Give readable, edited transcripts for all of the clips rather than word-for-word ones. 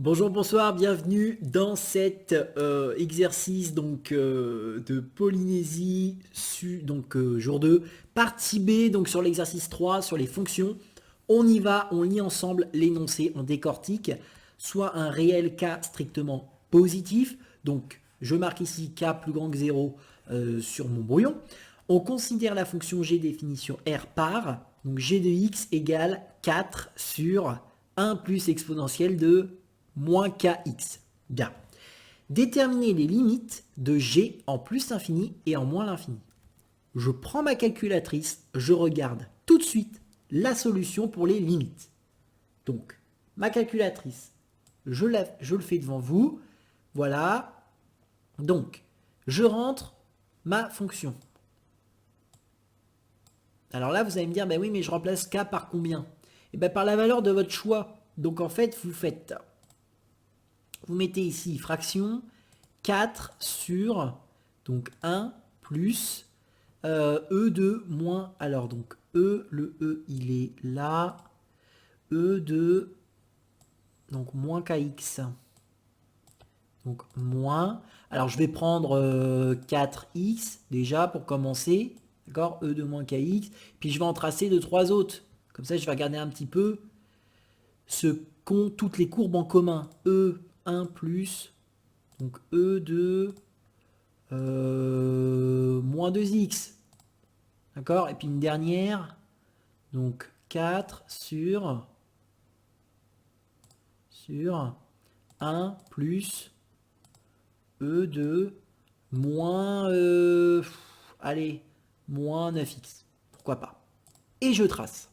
Bonjour, bonsoir, bienvenue dans cet exercice de Polynésie, jour 2, partie B, donc sur l'exercice 3, sur les fonctions. On y va, on lit ensemble l'énoncé, on décortique, soit un réel cas strictement positif, donc je marque ici k plus grand que 0 sur mon brouillon. On considère la fonction g définition r par, donc g de x égale 4 sur 1 plus exponentielle de moins kx. Bien. Déterminer les limites de g en plus l'infini et en moins l'infini. Je prends ma calculatrice, je regarde tout de suite la solution pour les limites. Donc, ma calculatrice, je le fais devant vous. Voilà. Donc, je rentre ma fonction. Alors là, vous allez me dire, ben oui, mais je remplace k par combien? Et bien par la valeur de votre choix. Donc en fait, vous mettez ici fraction 4 sur donc 1 plus E de moins, alors donc le E il est là, E de donc moins kx, donc moins, alors je vais prendre 4x déjà pour commencer, d'accord, E de moins kx, puis je vais en tracer de 3 autres, comme ça je vais regarder un petit peu ce qu'ont toutes les courbes en commun, E1 plus, donc E de moins 2x. D'accord? Et puis une dernière. Donc 4 sur 1 plus E de moins allez, moins 9x. Pourquoi pas? Et je trace.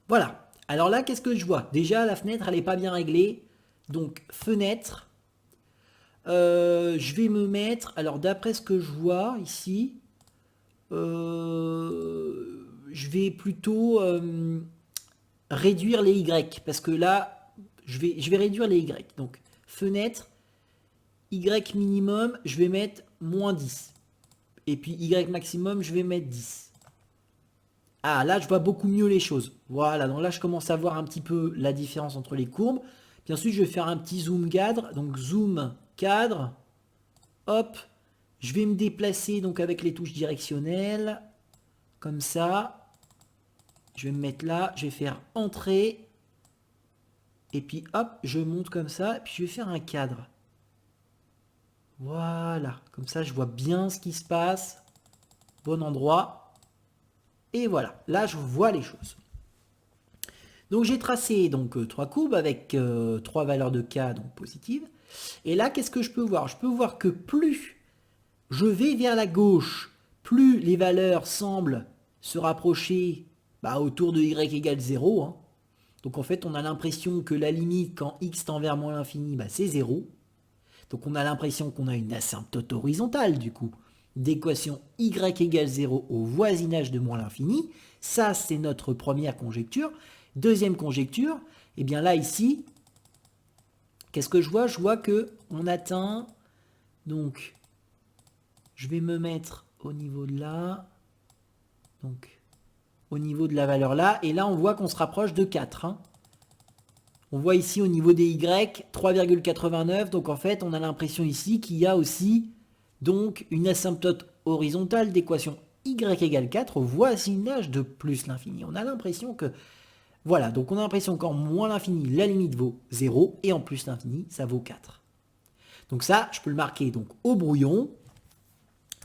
Voilà. Alors là, qu'est-ce que je vois? Déjà, la fenêtre, elle n'est pas bien réglée. Donc, fenêtre. Je vais me mettre, alors d'après ce que je vois ici, je vais plutôt réduire les Y, parce que là, je vais réduire les Y. Donc, fenêtre, Y minimum, je vais mettre moins 10. Et puis Y maximum, je vais mettre 10. Ah, là, je vois beaucoup mieux les choses. Voilà, donc là, je commence à voir un petit peu la différence entre les courbes. Puis ensuite, je vais faire un petit zoom cadre. Donc, zoom cadre. Hop, je vais me déplacer donc avec les touches directionnelles, comme ça. Je vais me mettre là, je vais faire entrée. Et puis hop, je monte comme ça, et puis je vais faire un cadre. Voilà, comme ça je vois bien ce qui se passe. Bon endroit. Et voilà, là je vois les choses. Donc j'ai tracé donc 3 courbes avec 3 valeurs de k donc positives. Et là, qu'est-ce que je peux voir? Je peux voir que plus je vais vers la gauche, plus les valeurs semblent se rapprocher autour de y égale 0. Hein. Donc en fait, on a l'impression que la limite quand x tend vers moins l'infini, c'est 0. Donc on a l'impression qu'on a une asymptote horizontale du coup d'équation y égale 0 au voisinage de moins l'infini. Ça, c'est notre première conjecture. Deuxième conjecture, et bien là ici, qu'est-ce que je vois? Je vois que on atteint, donc je vais me mettre au niveau de là, donc au niveau de la valeur là, et là on voit qu'on se rapproche de 4. Hein. On voit ici au niveau des y 3,89, donc en fait on a l'impression ici qu'il y a aussi donc une asymptote horizontale d'équation y égale 4 au voisinage de plus l'infini. On a l'impression que, voilà, donc on a l'impression qu'en moins l'infini, la limite vaut 0, et en plus l'infini, ça vaut 4. Donc ça, je peux le marquer donc au brouillon.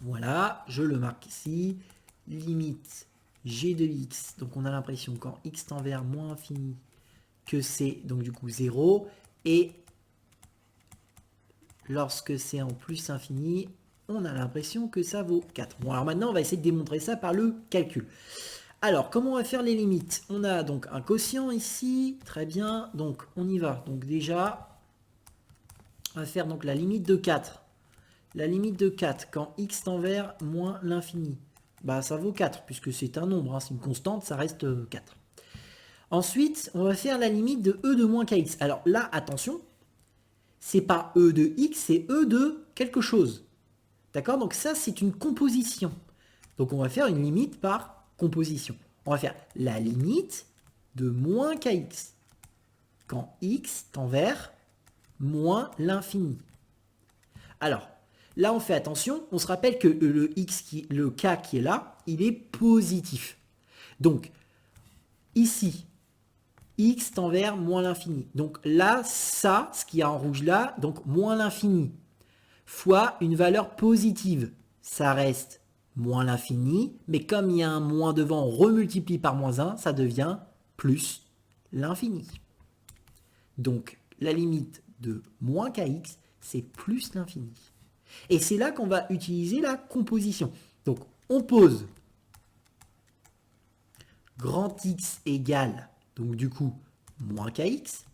Voilà, je le marque ici. Limite g de x, donc on a l'impression quand x tend vers moins infini, que c'est donc du coup 0. Et lorsque c'est en plus infini, on a l'impression que ça vaut 4. Bon, alors maintenant, on va essayer de démontrer ça par le calcul. Alors, comment on va faire les limites? On a donc un quotient ici. Très bien. Donc, on y va. Donc déjà, on va faire donc la limite de 4. La limite de 4, quand x tend vers moins l'infini, ça vaut 4, puisque c'est un nombre. Hein, c'est une constante, ça reste 4. Ensuite, on va faire la limite de e de moins kx. Alors là, attention, c'est pas e de x, c'est e de quelque chose. D'accord? Donc ça, c'est une composition. Donc on va faire une limite par composition. On va faire la limite de moins kx. quand x tend vers moins l'infini. Alors, là on fait attention, on se rappelle que le k qui est là, il est positif. Donc, ici, x tend vers moins l'infini. Donc là, ça, ce qu'il y a en rouge là, donc moins l'infini, fois une valeur positive, ça reste moins l'infini, mais comme il y a un moins devant, on remultiplie par moins 1, ça devient plus l'infini. Donc la limite de moins kx, c'est plus l'infini. Et c'est là qu'on va utiliser la composition. Donc on pose grand X égale, donc du coup, moins kx.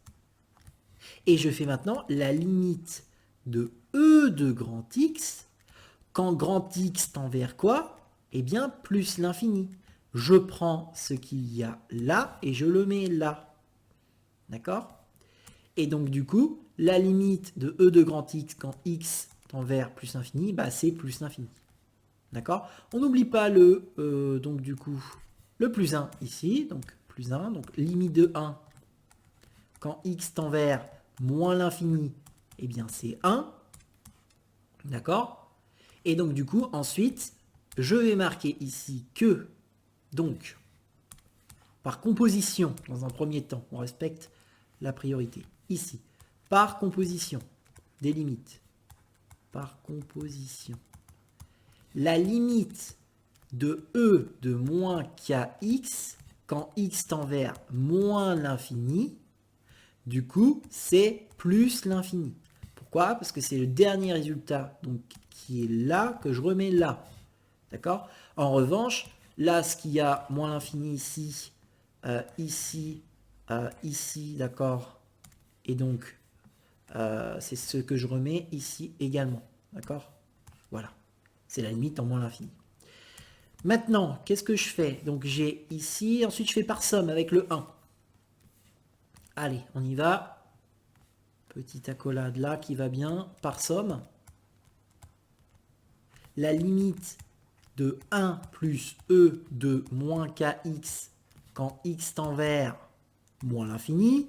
Et je fais maintenant la limite de E de grand X quand grand X tend vers quoi? Eh bien, plus l'infini. Je prends ce qu'il y a là et je le mets là. D'accord? Et donc, du coup, la limite de E de grand X quand X tend vers plus l'infini, bah, c'est plus l'infini. D'accord? On n'oublie pas donc du coup, le plus 1 ici, donc plus 1, donc limite de 1, quand x tend vers moins l'infini, eh bien c'est 1, d'accord? Et donc du coup, ensuite, je vais marquer ici que, donc, par composition, dans un premier temps, on respecte la priorité, ici, par composition, des limites, par composition, la limite de E de moins kx quand x tend vers moins l'infini, du coup, c'est plus l'infini. Pourquoi? Parce que c'est le dernier résultat donc, qui est là que je remets là. D'accord? En revanche, là, ce qu'il y a moins l'infini ici, ici, d'accord? Et donc, c'est ce que je remets ici également. D'accord? Voilà. C'est la limite en moins l'infini. Maintenant, qu'est-ce que je fais? Donc j'ai ici, ensuite je fais par somme avec le 1. Allez, on y va. Petite accolade là qui va bien, par somme. La limite de 1 plus E de moins kx quand x tend vers moins l'infini.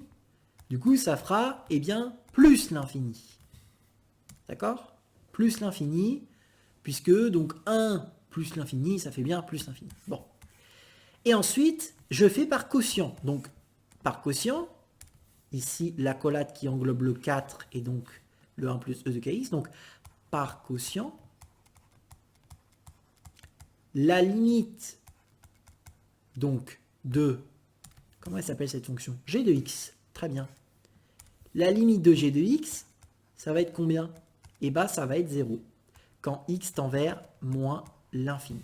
Du coup, ça fera, eh bien, plus l'infini. D'accord? Plus l'infini, puisque donc 1 plus l'infini, ça fait bien plus l'infini. Bon. Et ensuite, je fais par quotient. Donc, par quotient, ici, l'accolade qui englobe le 4 et donc le 1 plus e de kx. Donc, par quotient, la limite donc de, comment elle s'appelle cette fonction? G de x. Très bien. La limite de g de x, ça va être combien? Eh bien, ça va être 0. Quand x tend vers moins l'infini.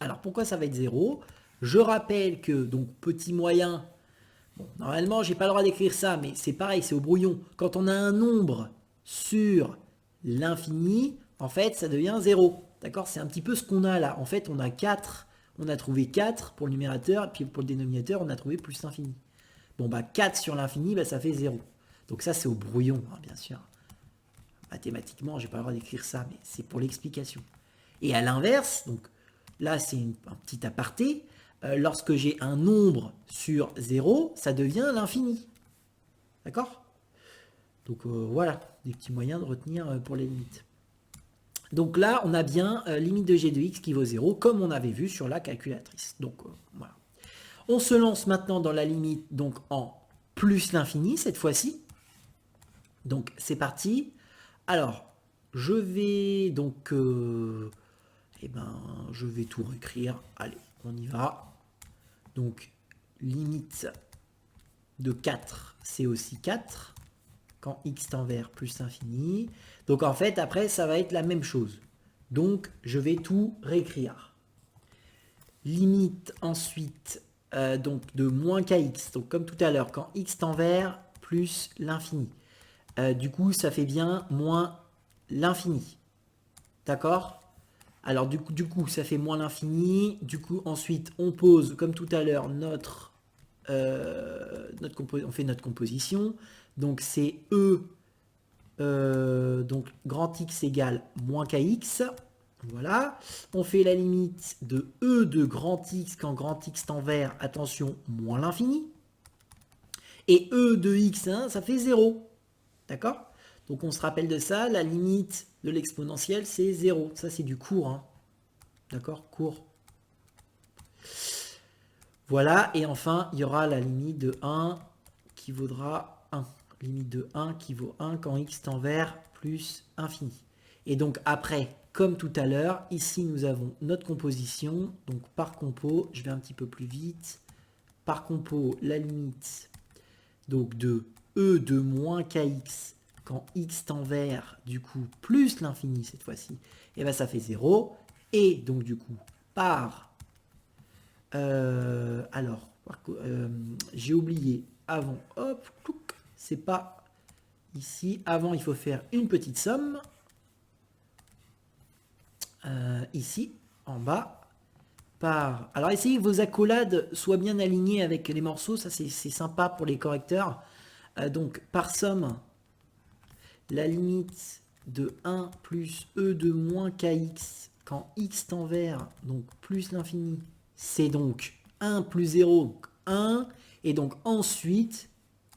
Alors, pourquoi ça va être 0? Je rappelle que, donc, petit moyen, bon, normalement, j'ai pas le droit d'écrire ça, mais c'est pareil, c'est au brouillon. Quand on a un nombre sur l'infini, en fait, ça devient 0. D'accord? C'est un petit peu ce qu'on a là. En fait, on a 4, on a trouvé 4 pour le numérateur, et puis pour le dénominateur, on a trouvé plus l'infini. Bon, bah 4 sur l'infini, bah, ça fait 0. Donc ça, c'est au brouillon, hein, bien sûr. Mathématiquement, j'ai pas le droit d'écrire ça, mais c'est pour l'explication. Et à l'inverse, donc là, c'est un petit aparté. Lorsque j'ai un nombre sur 0, ça devient l'infini. D'accord? Donc voilà, des petits moyens de retenir pour les limites. Donc là, on a bien limite de g de x qui vaut 0, comme on avait vu sur la calculatrice. Donc voilà. On se lance maintenant dans la limite donc en plus l'infini cette fois-ci. Donc c'est parti. Alors, je vais donc... je vais tout réécrire. Allez, on y va. Donc, limite de 4, c'est aussi 4. Quand x tend vers plus infini. Donc, en fait, après, ça va être la même chose. Donc, je vais tout réécrire. Limite, ensuite, donc de moins kx. Donc, comme tout à l'heure, quand x tend vers plus l'infini. Du coup, ça fait bien moins l'infini. D'accord? Alors du coup, ça fait moins l'infini. Du coup, ensuite, on pose, comme tout à l'heure, on fait notre composition. Donc c'est E, donc grand X égale moins KX. Voilà. On fait la limite de E de grand X quand grand X tend vers, attention, moins l'infini. Et e de x1, ça fait 0. D'accord? Donc on se rappelle de ça, la limite de l'exponentielle, c'est 0. Ça, c'est du court. Hein. D'accord? Court. Voilà, et enfin, il y aura la limite de 1 qui vaudra 1. Limite de 1 qui vaut 1 quand x tend vers plus infini. Et donc après, comme tout à l'heure, ici nous avons notre composition. Donc par compo, je vais un petit peu plus vite. Par compo, la limite donc de e de moins kx quand x tend vers du coup plus l'infini cette fois-ci, et bien ça fait 0. Et donc du coup par j'ai oublié avant, hop, c'est pas ici, avant il faut faire une petite somme, ici, en bas, par, alors essayez que vos accolades soient bien alignées avec les morceaux, ça c'est sympa pour les correcteurs, donc par somme, la limite de 1 plus e de moins kx quand x tend vers, donc plus l'infini, c'est donc 1 plus 0, 1. Et donc ensuite,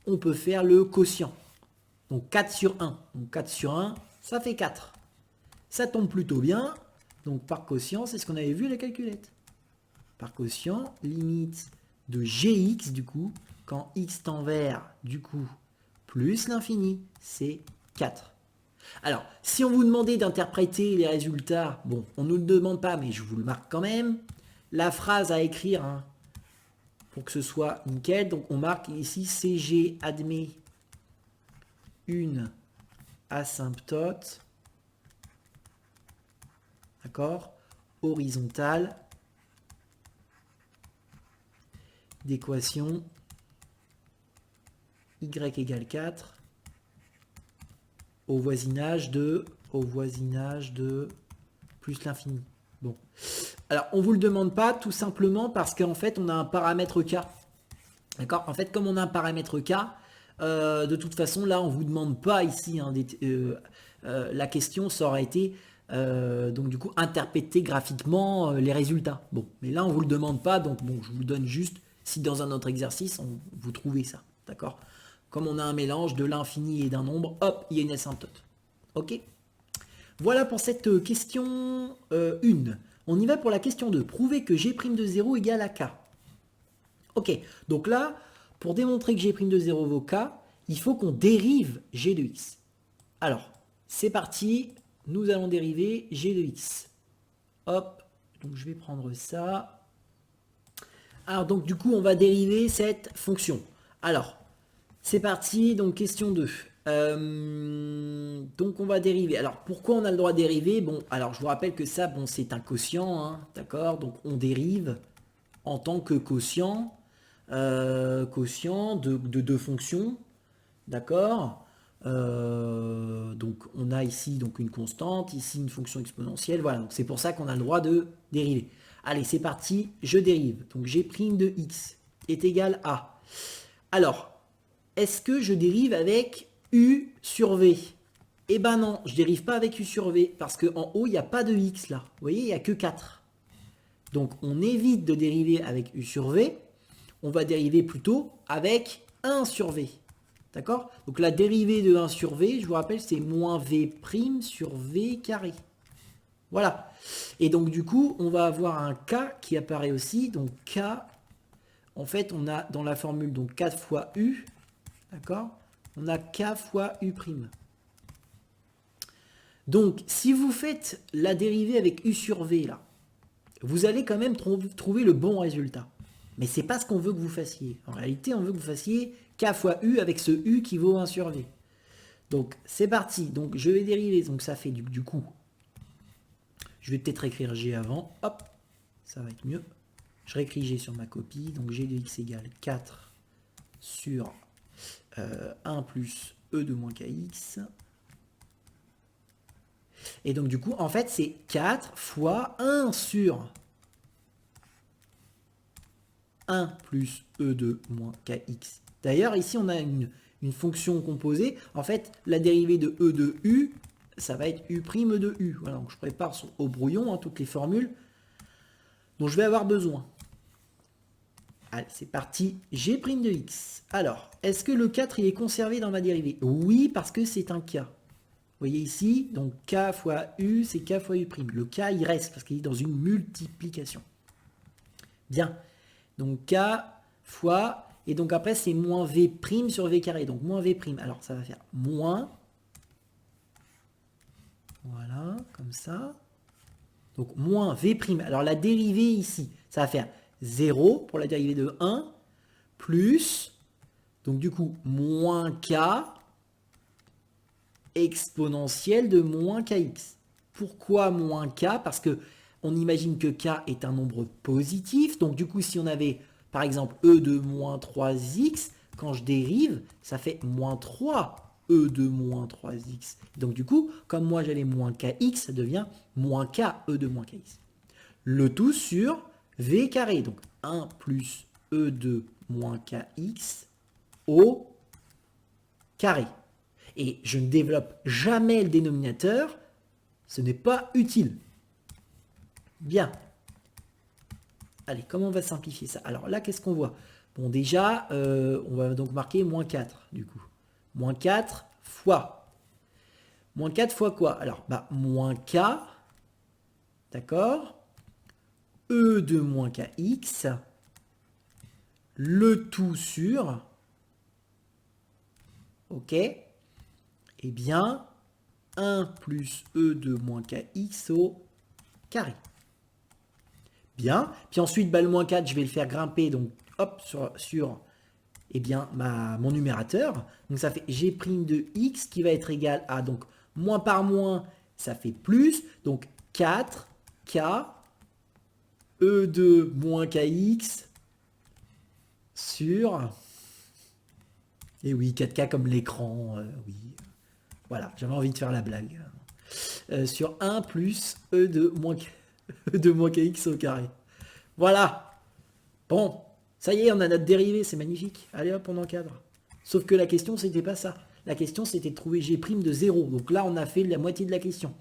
on peut faire le quotient. Donc 4 sur 1. Donc 4 sur 1, ça fait 4. Ça tombe plutôt bien. Donc par quotient, c'est ce qu'on avait vu à la calculette. Par quotient, limite de gx du coup, quand x tend vers du coup plus l'infini, c'est 4. Alors, si on vous demandait d'interpréter les résultats, bon, on ne nous le demande pas, mais je vous le marque quand même. La phrase à écrire, hein, pour que ce soit nickel, donc on marque ici CG admet une asymptote, d'accord, horizontale d'équation y égale 4 au voisinage de plus l'infini. Bon. Alors, on ne vous le demande pas tout simplement parce qu'en fait, on a un paramètre k. D'accord? En fait, comme on a un paramètre k, de toute façon, là, on ne vous demande pas ici. Hein, la question, ça aurait été, donc du coup, interpréter graphiquement les résultats. Bon, mais là, on ne vous le demande pas. Donc, bon, je vous donne juste, si dans un autre exercice, vous trouvez ça. D'accord? Comme on a un mélange de l'infini et d'un nombre, hop, il y a une asymptote. Ok? Voilà pour cette question 1. On y va pour la question 2. Prouver que g' de 0 égale à k. Ok, donc là, pour démontrer que g' de 0 vaut k, il faut qu'on dérive g de x. Alors, c'est parti. Nous allons dériver g de x. Hop, donc je vais prendre ça. Alors, donc du coup, on va dériver cette fonction. Alors, c'est parti, donc question 2. Donc on va dériver. Alors pourquoi on a le droit de dériver? Bon, alors je vous rappelle que ça, bon, c'est un quotient, hein, d'accord? Donc on dérive en tant que quotient, quotient de deux fonctions, d'accord? Donc on a ici donc une constante, ici une fonction exponentielle, voilà. Donc c'est pour ça qu'on a le droit de dériver. Allez, c'est parti, je dérive. Donc g' de x est égal à. Alors, est-ce que je dérive avec u sur v? Eh ben non, je dérive pas avec u sur v, parce qu'en haut, il n'y a pas de x là. Vous voyez, il n'y a que 4. Donc on évite de dériver avec u sur v, on va dériver plutôt avec 1 sur v. D'accord? Donc la dérivée de 1 sur v, je vous rappelle, c'est moins v' sur v carré. Voilà. Et donc du coup, on va avoir un k qui apparaît aussi. Donc k, en fait, on a dans la formule donc 4 fois u, d'accord? On a k fois u'. Donc, si vous faites la dérivée avec u sur v, là, vous allez quand même trouver le bon résultat. Mais c'est pas ce qu'on veut que vous fassiez. En réalité, on veut que vous fassiez k fois u avec ce u qui vaut 1 sur v. Donc, c'est parti. Donc, je vais dériver. Donc, ça fait du coup. Je vais peut-être écrire g avant. Hop, ça va être mieux. Je réécris g sur ma copie. Donc, g de x égale 4 sur 1 plus e de moins kx. Et donc du coup, en fait, c'est 4 fois 1 sur 1 plus e de moins kx. D'ailleurs, ici, on a une fonction composée. En fait, la dérivée de e de u, ça va être u' de u. Voilà, donc je prépare au brouillon toutes les formules dont je vais avoir besoin. Allez, c'est parti. G' de x. Alors, est-ce que le 4, il est conservé dans ma dérivée? Oui, parce que c'est un k. Vous voyez ici, donc k fois u, c'est k fois u'. Le k, il reste parce qu'il est dans une multiplication. Bien. Donc k fois, et donc après, c'est moins v' sur v carré. Donc moins v'. Alors, ça va faire moins. Voilà, comme ça. Donc moins v'. Alors, la dérivée ici, ça va faire 0 pour la dérivée de 1, plus, donc du coup, moins k exponentielle de moins kx. Pourquoi moins k? Parce que on imagine que k est un nombre positif. Donc du coup, si on avait, par exemple, e de moins 3x, quand je dérive, ça fait moins 3 e de moins 3x. Donc du coup, comme moi j'avais moins kx, ça devient moins k e de moins kx. Le tout sur v carré. Donc 1 plus e de moins kx au carré. Et je ne développe jamais le dénominateur, ce n'est pas utile. Bien. Allez, comment on va simplifier ça? Alors là, qu'est-ce qu'on voit? Bon, déjà, on va donc marquer moins 4, du coup. Moins 4 fois. Moins 4 fois quoi? Alors, bah, moins k, d'accord? E de moins kx, le tout sur, ok? Eh bien, 1 plus e de moins kx au carré. Bien. Puis ensuite, bah, le moins 4, je vais le faire grimper donc, hop, sur eh bien, mon numérateur. Donc ça fait g' de x qui va être égal à, donc, moins par moins, ça fait plus. Donc 4k e de moins kx sur... Et oui, 4k comme l'écran, oui. Voilà, j'avais envie de faire la blague. Sur 1 plus e de moins kx au carré. Voilà. Bon, ça y est, on a notre dérivée, c'est magnifique. Allez hop, on encadre. Sauf que la question, c'était pas ça. La question, c'était de trouver g' de 0. Donc là, on a fait la moitié de la question.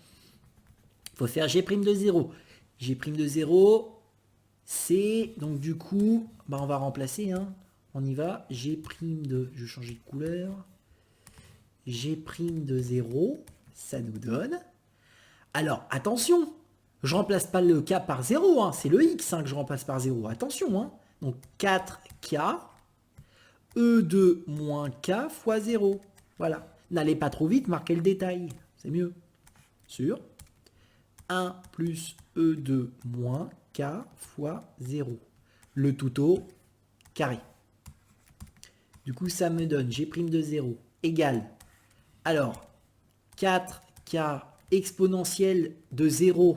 Il faut faire g' de 0. G' de 0, c'est... Donc du coup, bah, on va remplacer. Hein. On y va. G' de... Je vais changer de couleur. G' de 0, ça nous donne... Alors, attention, je remplace pas le k par 0, hein, c'est le x que je remplace par 0. Attention, hein. Donc 4k, e de moins k fois 0. Voilà. N'allez pas trop vite, marquez le détail. C'est mieux. Sur 1 plus e de moins k fois 0. Le tout au carré. Du coup, ça me donne g' de 0 égale. Alors, 4k exponentielle de 0,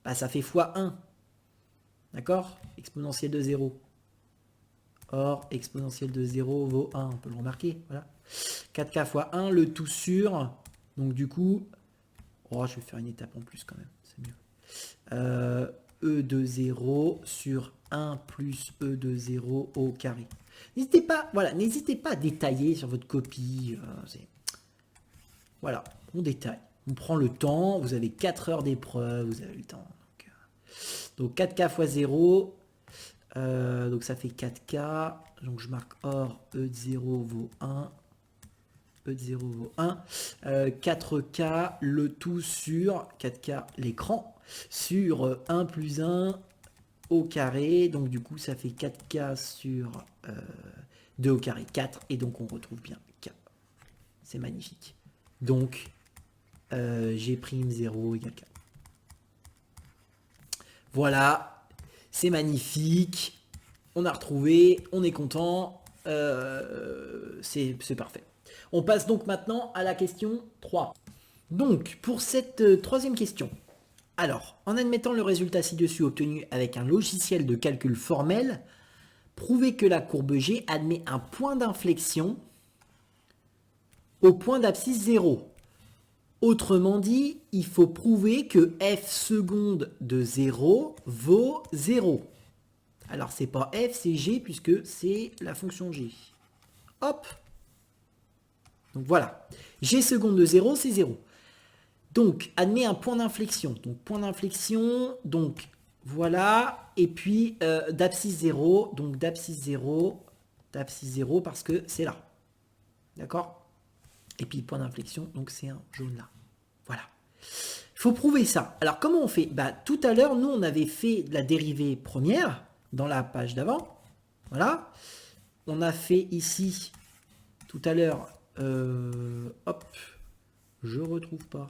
bah, ça fait fois 1. D'accord? Exponentielle de 0. Or, exponentielle de 0 vaut 1. On peut le remarquer. Voilà. 4k fois 1, le tout sur. Donc du coup, oh, je vais faire une étape en plus quand même. C'est mieux. E de 0 sur 1 plus E de 0 au carré. N'hésitez pas, voilà, n'hésitez pas à détailler sur votre copie. Voilà, on détaille. On prend le temps, vous avez 4 heures d'épreuve, vous avez le temps. Donc 4k fois 0, donc ça fait 4k, donc je marque or, E de 0 vaut 1, E de 0 vaut 1, 4k, le tout sur 4k l'écran, sur 1 plus 1 au carré, donc du coup ça fait 4k sur 2 au carré, 4, et donc on retrouve bien k. C'est magnifique. Donc, G'0 égale k. Voilà, c'est magnifique. On a retrouvé, on est content. C'est parfait. On passe donc maintenant à la question 3. Donc, pour cette troisième question, alors, en admettant le résultat ci-dessus obtenu avec un logiciel de calcul formel, prouvez que la courbe G admet un point d'inflexion au point d'abscisse 0. Autrement dit, il faut prouver que f seconde de 0 vaut 0. Alors, c'est pas f, c'est g, puisque c'est la fonction g. Hop. Donc voilà. G seconde de 0, c'est 0. Donc, admet un point d'inflexion. Donc, point d'inflexion, donc Voilà. Et puis d'abscisse 0. Donc d'abscisse 0. D'abscisse 0 parce que c'est là. D'accord? Et puis point d'inflexion, donc c'est un jaune là. Voilà. Il faut prouver ça. Alors comment on fait? Bah, tout à l'heure, nous, on avait fait la dérivée première dans la page d'avant. Voilà. On a fait ici, tout à l'heure, hop, je retrouve pas.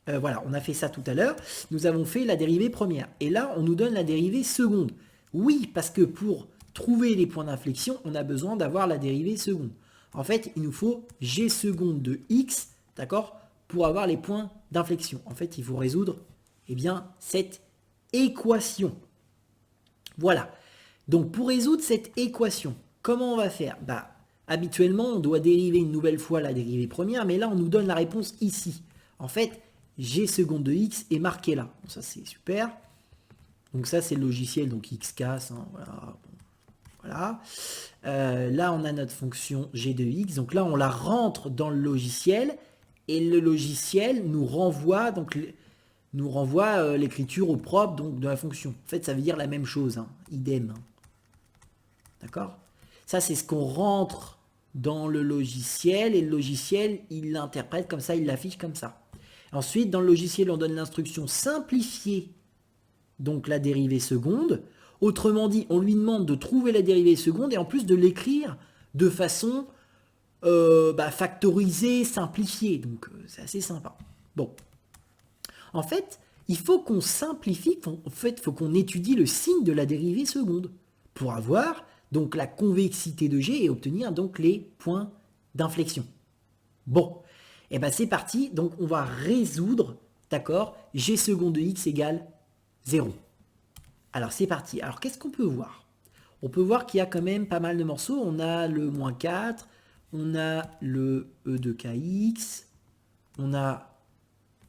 Voilà, on a fait ça tout à l'heure. Nous avons fait la dérivée première. Et là, on nous donne la dérivée seconde. Oui, parce que pour trouver les points d'inflexion, on a besoin d'avoir la dérivée seconde. En fait, il nous faut g seconde de x, d'accord, pour avoir les points d'inflexion. En fait, il faut résoudre, eh bien, cette équation. Voilà. Donc, pour résoudre cette équation, comment on va faire? Bah, habituellement, on doit dériver une nouvelle fois la dérivée première, mais là, on nous donne la réponse ici. En fait, g seconde de x est marqué là. Bon, ça, c'est super. Donc ça, c'est le logiciel, donc x casse. Hein, voilà. Bon, voilà. Là, on a notre fonction g de x. Donc là, on la rentre dans le logiciel. Et le logiciel nous renvoie l'écriture au propre donc, de la fonction. En fait, ça veut dire la même chose. Hein, idem. Hein. D'accord? Ça, c'est ce qu'on rentre dans le logiciel. Et le logiciel, il l'interprète comme ça, il l'affiche comme ça. Ensuite, dans le logiciel, on donne l'instruction simplifier donc la dérivée seconde. Autrement dit, on lui demande de trouver la dérivée seconde et en plus de l'écrire de façon factorisée, simplifiée. Donc, c'est assez sympa. Bon. En fait, il faut qu'on simplifie, en fait, il faut qu'on étudie le signe de la dérivée seconde pour avoir donc la convexité de G et obtenir donc les points d'inflexion. Bon. Et bien c'est parti, donc on va résoudre, d'accord, g seconde de x égale 0. Alors c'est parti, alors qu'est-ce qu'on peut voir? On peut voir qu'il y a quand même pas mal de morceaux, on a le moins 4, on a le e de kx, on a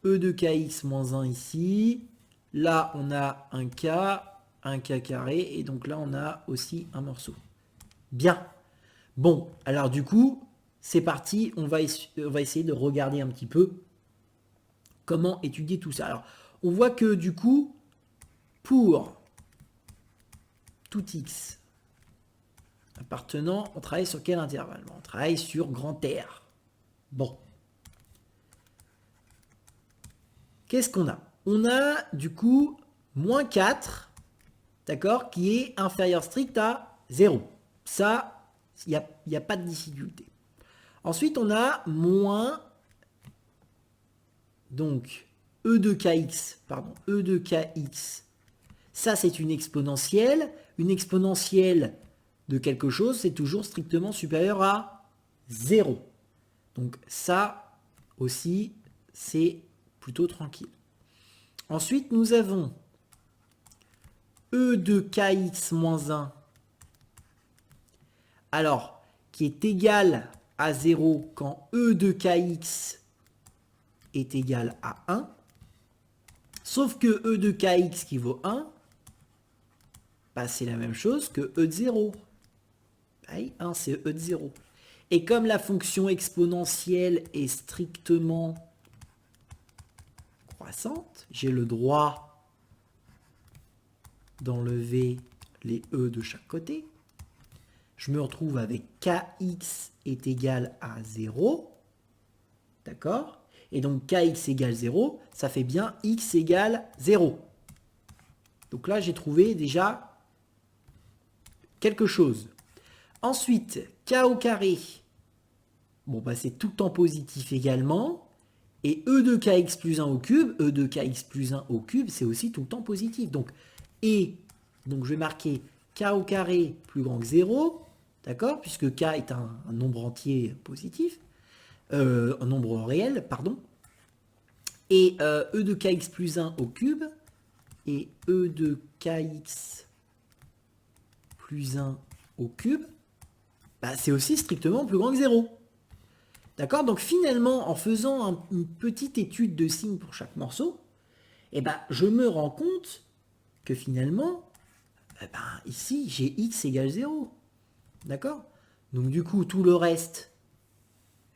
e de kx moins 1 ici, là on a un k carré, et donc là on a aussi un morceau. Bien, bon, alors du coup, c'est parti, on va essayer de regarder un petit peu comment étudier tout ça. Alors, on voit que du coup, pour tout x appartenant, on travaille sur quel intervalle? On travaille sur grand R. Bon. Qu'est-ce qu'on a? On a du coup moins 4, d'accord, qui est inférieur strict à 0. Ça, il n'y a pas de difficulté. Ensuite, on a moins, donc, e de kx, ça c'est une exponentielle de quelque chose, c'est toujours strictement supérieur à 0. Donc ça aussi, c'est plutôt tranquille. Ensuite, nous avons e de kx moins 1, alors, qui est égal à 0 quand e de kx est égal à 1. Sauf que e de kx qui vaut 1, bah c'est la même chose que e de 0. 1 c'est e de 0. Et comme la fonction exponentielle est strictement croissante, j'ai le droit d'enlever les e de chaque côté. Je me retrouve avec kx est égal à 0. D'accord? Et donc kx égale 0, ça fait bien x égale 0. Donc là, j'ai trouvé déjà quelque chose. Ensuite, k au carré. Bon, bah c'est tout le temps positif également. Et e de kx plus 1 au cube, e de kx plus 1 au cube, c'est aussi tout le temps positif. Donc, donc je vais marquer k au carré plus grand que 0. D'accord? Puisque k est un nombre entier positif. Un nombre réel, pardon. Et e de kx plus 1 au cube. Et e de kx plus 1 au cube, bah, c'est aussi strictement plus grand que 0. D'accord? Donc finalement, en faisant une petite étude de signes pour chaque morceau, eh ben, je me rends compte que finalement, eh ben, ici, j'ai x égale 0. D'accord? Donc du coup, tout le reste,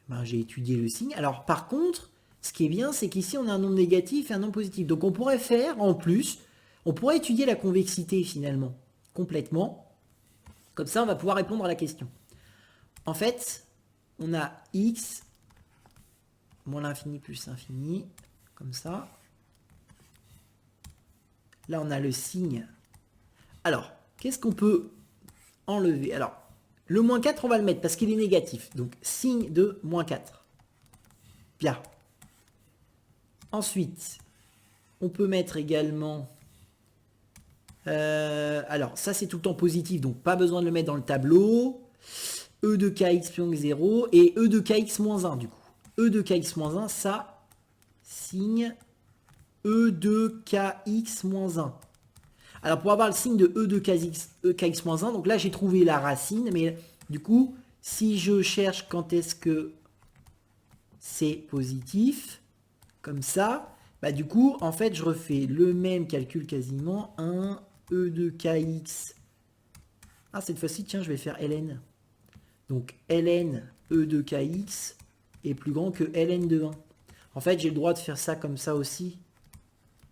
ben, j'ai étudié le signe. Alors par contre, ce qui est bien, c'est qu'ici, on a un nombre négatif et un nombre positif. Donc on pourrait faire, en plus, On pourrait étudier la convexité finalement, complètement. Comme ça, on va pouvoir répondre à la question. En fait, on a x moins l'infini plus l'infini, comme ça. Là, on a le signe. Alors, qu'est-ce qu'on peut enlever? Alors, le moins 4, on va le mettre parce qu'il est négatif. Donc, signe de moins 4. Bien. Ensuite, on peut mettre également... alors, ça, c'est tout le temps positif, donc pas besoin de le mettre dans le tableau. E de kx plus 0 et E de kx moins 1, du coup. E de kx moins 1, ça, signe E de kx moins 1. Alors, pour avoir le signe de E de kx moins 1, donc là, j'ai trouvé la racine, mais du coup, si je cherche quand est-ce que c'est positif, comme ça, bah du coup, en fait, je refais le même calcul quasiment. 1 E de kx. Ah, cette fois-ci, tiens, je vais faire ln. Donc, ln E de kx est plus grand que ln de 1. En fait, j'ai le droit de faire ça comme ça aussi.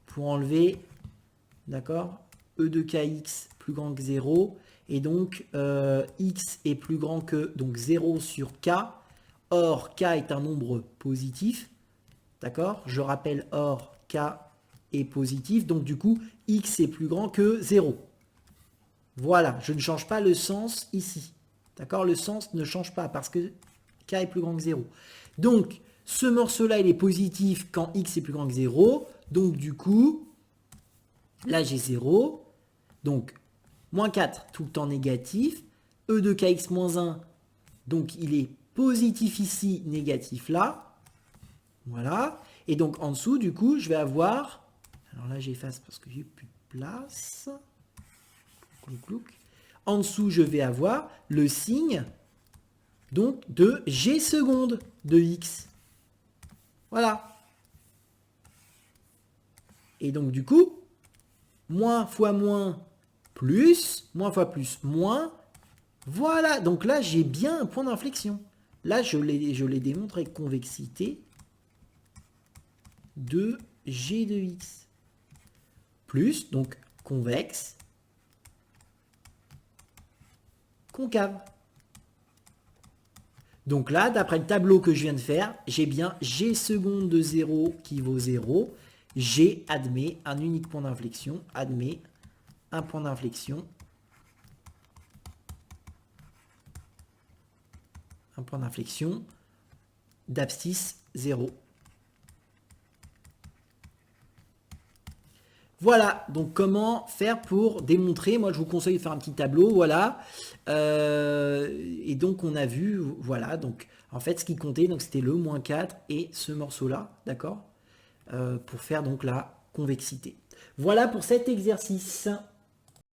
Pour enlever, d'accord, E de kx plus grand que 0. Et donc, x est plus grand que donc 0 sur k. Or, k est un nombre positif. D'accord? Je rappelle, or, k est positif. Donc, du coup, x est plus grand que 0. Voilà, je ne change pas le sens ici. D'accord? Le sens ne change pas parce que k est plus grand que 0. Donc, ce morceau-là, il est positif quand x est plus grand que 0. Donc, du coup, là, j'ai 0. Donc, moins 4, tout le temps négatif. E de kx moins 1, donc il est positif ici, négatif là. Voilà. Et donc, en dessous, du coup, je vais avoir... Alors là, j'efface parce que j'ai plus de place. Clouc, clouc. En dessous, je vais avoir le signe donc de g seconde de x. Voilà. Et donc, du coup, moins fois moins plus, moins fois plus moins. Voilà. Donc là, j'ai bien un point d'inflexion. Là, je l'ai démontré, convexité de g de x. Plus, donc, convexe, concave. Donc là, d'après le tableau que je viens de faire, j'ai bien g seconde de 0 qui vaut 0. G admet un unique point d'inflexion, admet un point d'inflexion. Un point d'inflexion d'abscisse 0. Voilà, donc comment faire pour démontrer. Moi, je vous conseille de faire un petit tableau, voilà. Et donc, on a vu, voilà, donc en fait, ce qui comptait, donc c'était le moins 4 et ce morceau-là, d'accord, pour faire donc la convexité. Voilà pour cet exercice.